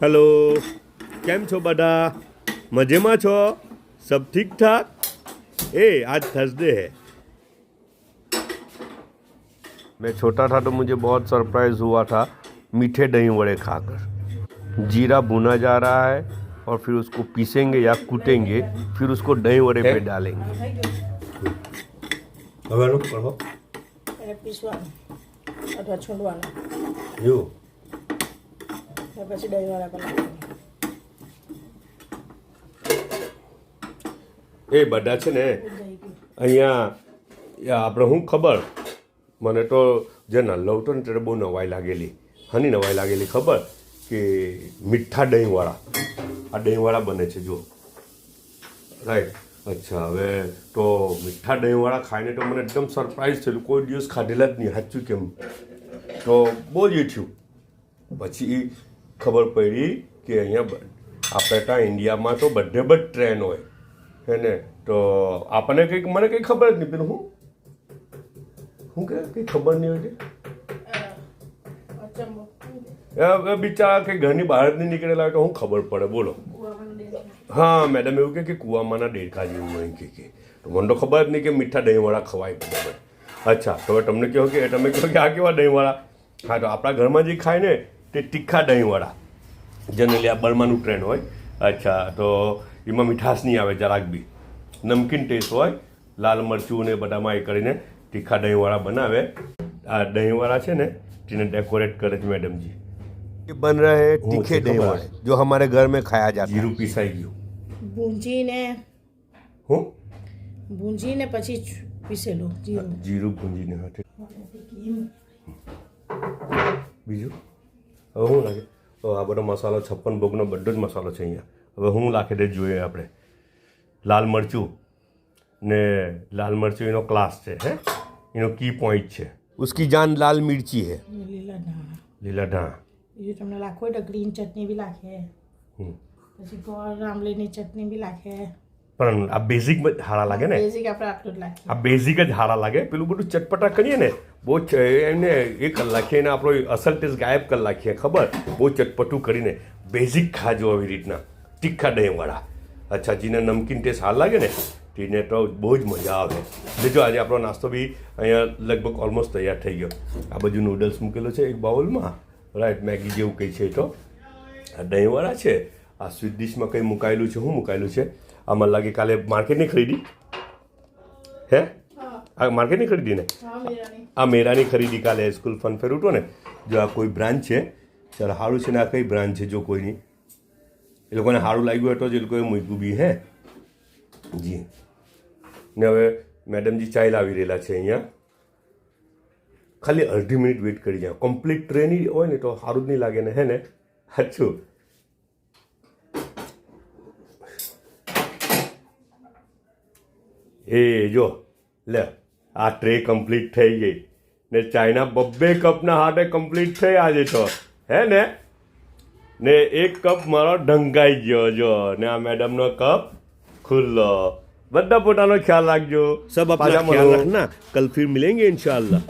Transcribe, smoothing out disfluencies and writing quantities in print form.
Hello કેમ છો બધા मजे में छो सब ठीक ठाक ए आज थर्सडे है। मैं छोटा था तो मुझे बहुत सरप्राइज हुआ था मीठे दही वड़े खाकर। जीरा भुना जा रहा है और फिर उसको पीसेंगे या कूटेंगे, फिर उसको दही वड़े पे डालेंगे। હવે નું કરો એને પીસવાનું અથવા છૂંદવાનું જો ને પછી દહીંવાળા બનાવવાનું। એ બધા છે ને અહીંયા આપણે શું ખબર, મને તો જે નલ્લો હતો ને ત્યારે બહુ નવાઈ લાગેલી, હની નવાઈ લાગેલી ખબર કે મીઠા દહીંવાળા, આ દહીંવાળા બને છે જો, રાઈટ। અચ્છા, હવે તો મીઠા દહીંવાળા ખાઈને તો મને એકદમ સરપ્રાઈઝ થયેલું, કોઈ દિવસ ખાધેલા જ નહીં, સાચું કેમ તો બહુ જ થયું। પછી ખબર પડી કે અહીંયા આપણે ત્યાં ઇન્ડિયામાં તો બધે બધ ટ્રેન હોય હે ને, તો આપણને કંઈક મને કંઈ ખબર જ નહીં, પેલું હું કે કંઈ ખબર નહીં હોય કે બિચારા કંઈ ઘરની બહાર જ નહીં નીકળેલા હોય તો શું ખબર પડે, બોલો। હા મેડમ એવું કે કુવામાંના દેડકા જેવું હોય કે તો મને તો ખબર જ નહીં કે મીઠા દહીંવાળા ખવાય બરાબર। અચ્છા, તો હવે તમને કહો કે તમે કહો કે આ કેવા દહીંવાળા? હા, તો આપણા ઘરમાં જે ખાય ને તે તીખા દહીંવાળા, જનરલી આ બર્માનું ટ્રેન્ડ હોય। અચ્છા, તો એમાં મીઠાશ નહીં આવે જરાક બી, નમકીન ટેસ્ટ હોય, લાલ મરચું ને બધામાં એ કરીને તીખા દહીંવાળા બનાવે। આ દહીંવાળા છે ને તેને ડેકોરેટ કરે છે मैडम जी। ये बन रहे हैं तीखे दही वड़े जो हमारे घर में खाया जाता है। जीरू पीसाई गયું, ભૂંજીને હું ભૂંજીને પછી પીસેલું જીરું જીરું ભૂંજીને હાથે બીજું હવે શું લાગે? આ બધો મસાલો 56 ભોગનો બધો જ મસાલો છે અહીંયા। હવે હું લાખે તે જોઈએ આપણે। લાલ મરચું ને લાલ મરચું એનો ક્લાસ છે, હે એનો કી પોઈન્ટ છે। उसकी जान लाल मिर्ची है, લીલા ધાણા, લીલા ધાણા, બીજું તમને લાખો હોય તો ગ્રીન ચટણી બી લાખે, પછી ગોળ આમલીની ચટણી બી લાખે। પણ આ બેઝિક હારા લાગે ને, બેઝિક આપણે આટલું જ લાખીએ, આ બેઝિક જ હારા લાગે। પેલું બધું ચટપટા કરીએ ને બહુ એને એ કરી નાખીએ ને આપણો અસલ ટેસ્ટ ગાયબ કરી નાખીએ, ખબર? બહુ ચટપટું કરીને બેઝિક ખાજો આવી રીતના તીખા દહીંવાળા। અચ્છા, જેને નમકીન ટેસ્ટ હાર લાગે ને તેને તો બહુ જ મજા આવે। લેજો આજે આપણો નાસ્તો બી અહીંયા લગભગ ઓલમોસ્ટ તૈયાર થઈ ગયો। આ બાજુ નૂડલ્સ મૂકેલો છે એક બાઉલમાં, રાઈટ, મેગી જેવું કંઈ છે તો આ દહીંવાળા છે। આ સ્વીટ ડિશમાં કંઈ મુકાયેલું છે, શું મુકાયેલું છે? આ મને લાગે કાલે માર્કેટની ખરીદી હે, આ માર્કેટની ખરીદી ને આ મેરાની ખરીદી કાલે સ્કૂલ ફન ફેર ઉઠો ને, જો આ કોઈ બ્રાન્ચ છે, ચાલો સારું છે ને આ કઈ બ્રાન્ચ છે, જો કોઈની એ લોકોને સારું લાગ્યું હોય તો જ એ લોકોએ મૂક્યું બી હે જી। ને હવે મેડમજી ચાય લાવી રહેલા છે અહીંયા, ખાલી અડધી મિનિટ વેઇટ કરી જાય, કમ્પ્લીટ ટ્રેન હોય ને તો સારું જ નહીં લાગે ને, હે ને? સાચું। એ જો લે આ ટ્રે કમ્પ્લીટ થઈ ગઈ ને ચાયના 2 કપના હાથે કમ્પ્લીટ થઈ આજે તો, હે ને એક કપ મારો ઢંકાઈ ગયો જો, ને આ મેડમનો કપ खुल्ला। બધા પોતાનો ખ્યાલ રાખજો, सब अपना ख्याल रखना, कल फिर मिलेंगे इंशाल्लाह।